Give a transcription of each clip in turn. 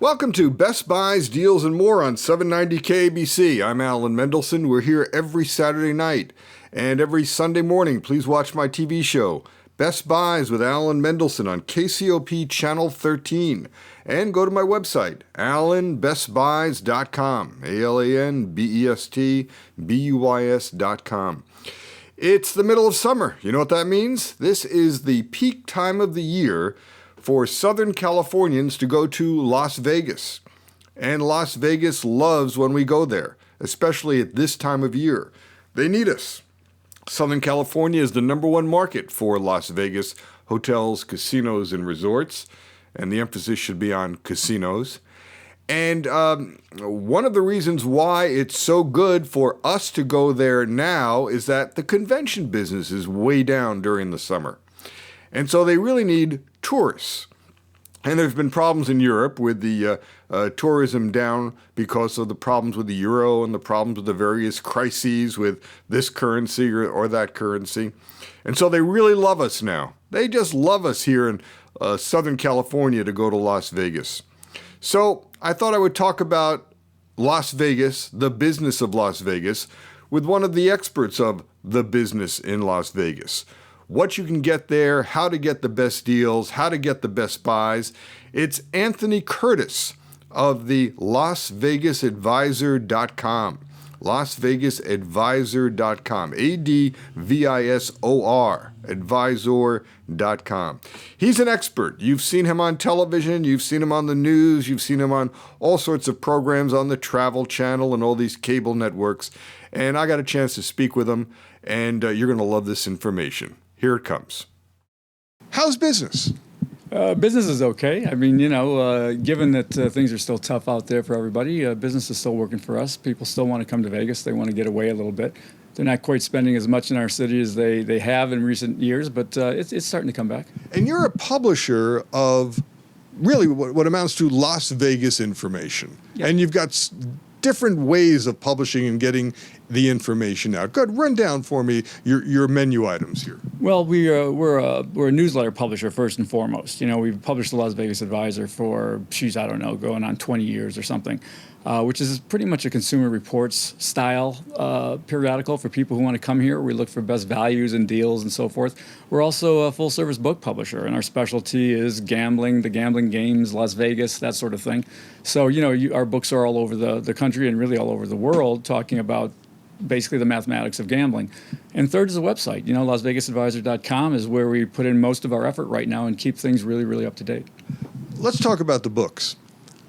Welcome to Best Buys, Deals, and More on 790 KABC. I'm Alan Mendelson. We're here every Saturday night and every Sunday morning. Please watch my TV show, Best Buys with Alan Mendelson on KCOP Channel 13. And go to my website, alanbestbuys.com, ALANBESTBUYS.com. It's the middle of summer. You know what that means? This is the peak time of the year for Southern Californians to go to Las Vegas. And Las Vegas loves when we go there, especially at this time of year. They need us. Southern California is the #1 market for Las Vegas hotels, casinos, and resorts. And the emphasis should be on casinos. And one of the reasons why it's so good for us to go there now is that the convention business is way down during the summer. And so they really need tourists. And there's been problems in Europe with the tourism down because of the problems with the euro and the problems with the various crises with this currency or that currency. And so they really love us now. They just love us here in Southern California to go to Las Vegas. So I thought I would talk about Las Vegas, the business of Las Vegas, with one of the experts of the business in Las Vegas. What you can get there, how to get the best deals, how to get the best buys. It's Anthony Curtis of the LasVegasAdvisor.com. LasVegasAdvisor.com. ADVISOR. Advisor.com. He's an expert. You've seen him on television. You've seen him on the news. You've seen him on all sorts of programs on the Travel Channel and all these cable networks. And I got a chance to speak with him, and you're going to love this information. Here it comes. How's business? Business is okay. I mean, given that things are still tough out there for everybody, business is still working for us. People still want to come to Vegas. They want to get away a little bit. They're not quite spending as much in our city as they have in recent years, but it's starting to come back. And you're a publisher of really what amounts to Las Vegas information. Yeah. And you've got different ways of publishing and getting the information out. Good, run down for me your menu items here. Well, we're a newsletter publisher first and foremost. We've published the Las Vegas Advisor for, going on 20 years or something, which is pretty much a Consumer Reports style periodical for people who want to come here. We look for best values and deals and so forth. We're also a full-service book publisher, and our specialty is gambling, the gambling games, Las Vegas, that sort of thing. So, our books are all over the country and really all over the world talking about basically the mathematics of gambling. And third is the website. LasVegasAdvisor.com is where we put in most of our effort right now and keep things really, really up to date. Let's talk about the books.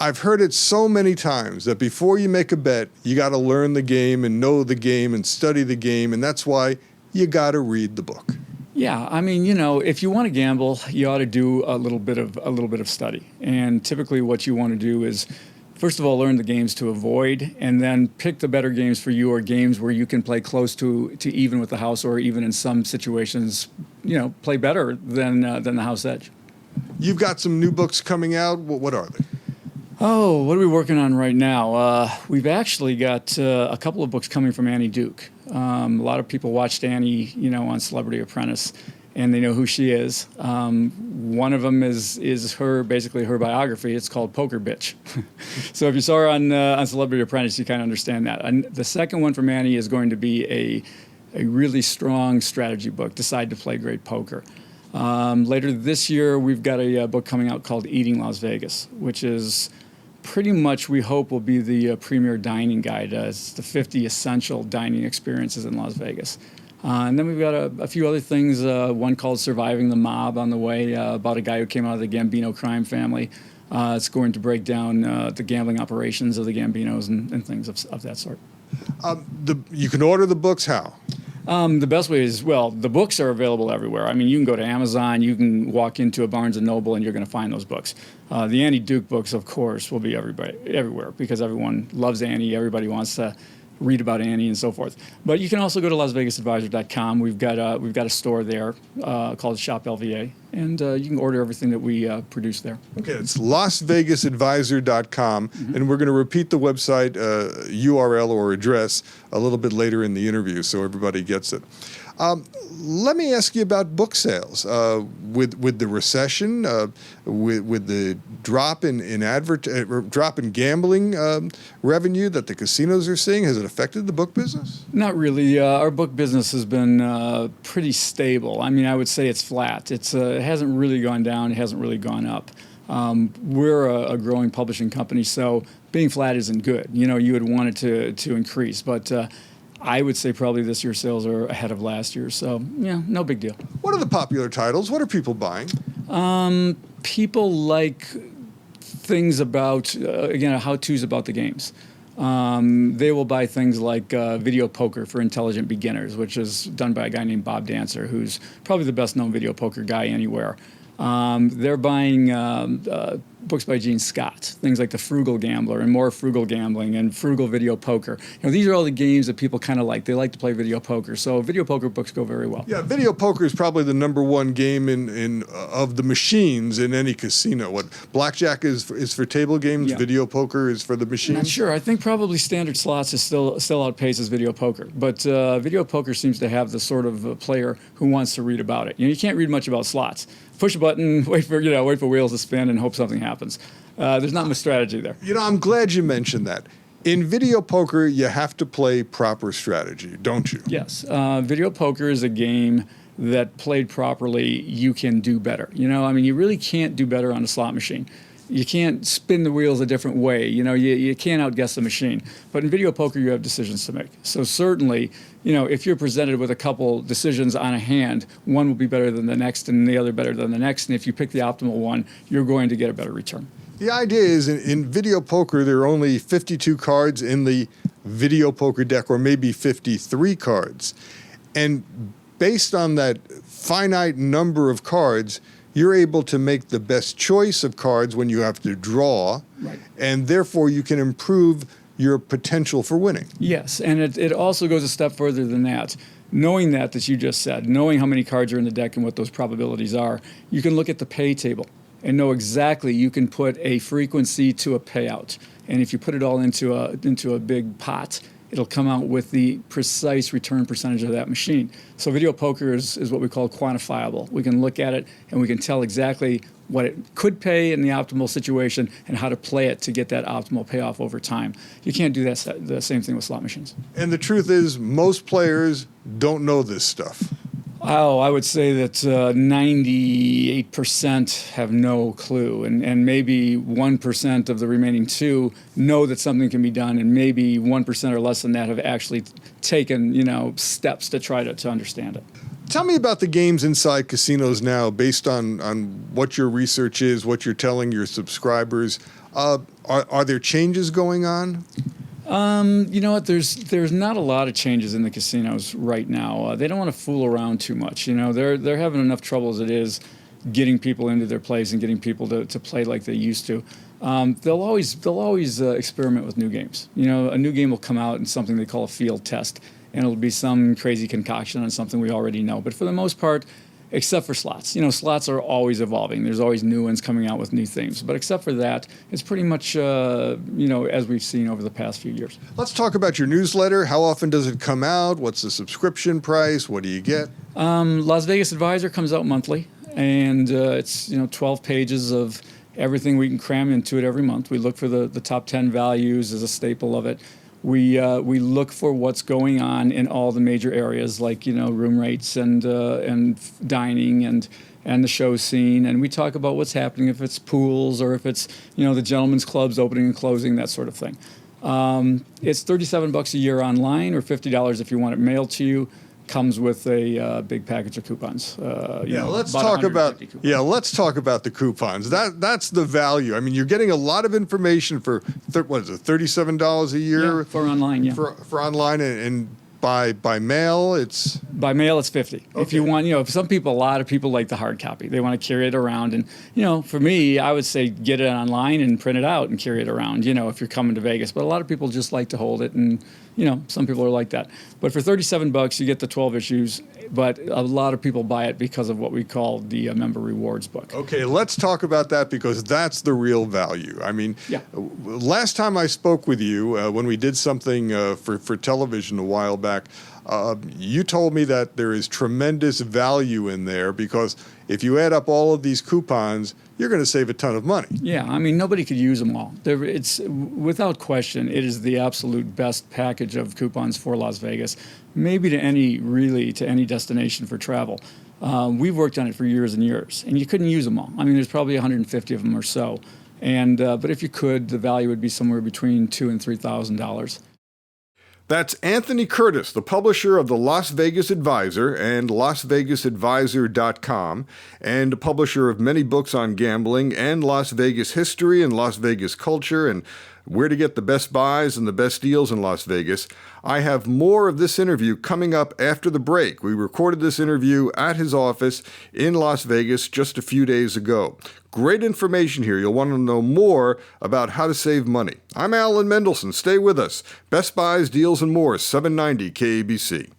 I've heard it so many times that before you make a bet, you got to learn the game and know the game and study the game, and that's why you got to read the book. Yeah, I mean, if you want to gamble, you ought to do a little bit of study. And typically what you want to do is, first of all, learn the games to avoid, and then pick the better games for you, or games where you can play close to even with the house, or even in some situations, play better than the house edge. You've got some new books coming out. What are they? Oh, what are we working on right now? We've actually got a couple of books coming from Annie Duke. A lot of people watched Annie, on Celebrity Apprentice, and they know who she is. One of them is her biography. It's called Poker Bitch. So if you saw her on Celebrity Apprentice, you kind of understand that. And the second one from Annie is going to be a really strong strategy book, Decide to Play Great Poker. Later this year, we've got a book coming out called Eating Las Vegas, which is pretty much, we hope, will be the premier dining guide. It's the 50 essential dining experiences in Las Vegas. And then we've got a few other things, one called Surviving the Mob on the way, about a guy who came out of the Gambino crime family. It's going to break down the gambling operations of the Gambinos and things of that sort. You can order the books how? The best way is, the books are available everywhere. I mean, you can go to Amazon, you can walk into a Barnes & Noble, and you're going to find those books. The Annie Duke books, of course, will be everywhere because everyone loves Annie. Everybody wants to read about Annie and so forth. But you can also go to LasVegasAdvisor.com. We've got a store there called Shop LVA, and you can order everything that we produce there. Okay, it's LasVegasAdvisor.com, and we're going to repeat the website URL or address a little bit later in the interview so everybody gets it. Let me ask you about book sales. With the recession, with the drop drop in gambling revenue that the casinos are seeing, has it affected the book business? Not really. Our book business has been pretty stable. I mean, I would say it's flat. It hasn't really gone down. It hasn't really gone up. We're a growing publishing company, so being flat isn't good. You know, you would want it to increase, but I would say probably this year's sales are ahead of last year. So, yeah, no big deal. What are the popular titles? What are people buying? People like things about, again, how-tos about the games. They will buy things like video poker for intelligent beginners, which is done by a guy named Bob Dancer, who's probably the best-known video poker guy anywhere. They're buying books by Gene Scott, things like The Frugal Gambler and More Frugal Gambling and Frugal Video Poker. You know, these are all the games that people kind of like. They like to play video poker, so video poker books go very well. Yeah, video poker is probably the #1 game in of the machines in any casino. What blackjack is for table games, video poker is for the machines. Not sure. I think probably standard slots is still outpaces video poker, but video poker seems to have the sort of player who wants to read about it. You know, you can't read much about slots. Push a button, wait for wheels to spin, and hope something happens. There's not much strategy there. You know, I'm glad you mentioned that. In video poker, you have to play proper strategy, don't you? Yes. Video poker is a game that played properly, you can do better. You know, I mean, you really can't do better on a slot machine. You can't spin the wheels a different way. You know, you can't outguess the machine. But in video poker, you have decisions to make. So certainly, you know, if you're presented with a couple decisions on a hand, one will be better than the next and the other better than the next. And if you pick the optimal one, you're going to get a better return. The idea is in video poker, there are only 52 cards in the video poker deck, or maybe 53 cards. And based on that finite number of cards, you're able to make the best choice of cards when you have to draw, right, and therefore you can improve your potential for winning. Yes, and it also goes a step further than that. Knowing that you just said, knowing how many cards are in the deck and what those probabilities are, you can look at the pay table and know exactly you can put a frequency to a payout. And if you put it all into a big pot, it'll come out with the precise return percentage of that machine. So video poker is what we call quantifiable. We can look at it and we can tell exactly what it could pay in the optimal situation and how to play it to get that optimal payoff over time. You can't do the same thing with slot machines. And the truth is, most players don't know this stuff. Oh, I would say that 98% have no clue, and maybe 1% of the remaining 2 know that something can be done, and maybe 1% or less than that have actually taken, you know, steps to try to understand it. Tell me about the games inside casinos now, based on what your research is, what you're telling your subscribers. Are there changes going on? You know what? There's not a lot of changes in the casinos right now. They don't want to fool around too much. You know, they're having enough trouble as it is getting people into their place and getting people to play like they used to. They'll always experiment with new games. You know, a new game will come out in something they call a field test, and it'll be some crazy concoction on something we already know. But for the most part, except for slots. You know, slots are always evolving. There's always new ones coming out with new themes. But except for that, it's pretty much, you know, as we've seen over the past few years. Let's talk about your newsletter. How often does it come out? What's the subscription price? What do you get? Las Vegas Advisor comes out monthly, and it's, you know, 12 pages of everything we can cram into it every month. We look for the top 10 values as a staple of it. We look for what's going on in all the major areas, like, you know, room rates and dining and the show scene, and we talk about what's happening, if it's pools or if it's, you know, the gentlemen's clubs opening and closing, that sort of thing. It's $37 a year online, or $50 if you want it mailed to you. Comes with a big package of coupons. Let's talk about the coupons. That's the value. I mean, you're getting a lot of information for $37 a year for online. Yeah, for online, and by mail it's $50. Okay. If you want, you know, a lot of people like the hard copy. They want to carry it around, and, you know, for me, I would say get it online and print it out and carry it around. You know, if you're coming to Vegas, but a lot of people just like to hold it, and, you know, some people are like that. But for $37, you get the 12 issues. But a lot of people buy it because of what we call the member rewards book. Okay, let's talk about that, because that's the real value. I mean, last time I spoke with you, when we did something for television a while back, back. You told me that there is tremendous value in there because if you add up all of these coupons, you're going to save a ton of money. Yeah, I mean, nobody could use them all. It's without question, it is the absolute best package of coupons for Las Vegas, maybe to any destination for travel. We've worked on it for years and years, and you couldn't use them all. I mean, there's probably 150 of them or so, and but if you could, the value would be somewhere between $2,000 and $3,000. That's Anthony Curtis, the publisher of the Las Vegas Advisor and LasVegasAdvisor.com, and a publisher of many books on gambling and Las Vegas history and Las Vegas culture and where to get the best buys and the best deals in Las Vegas. I have more of this interview coming up after the break. We recorded this interview at his office in Las Vegas just a few days ago. Great information here. You'll want to know more about how to save money. I'm Alan Mendelson. Stay with us. Best Buys, deals, and more, 790 KABC.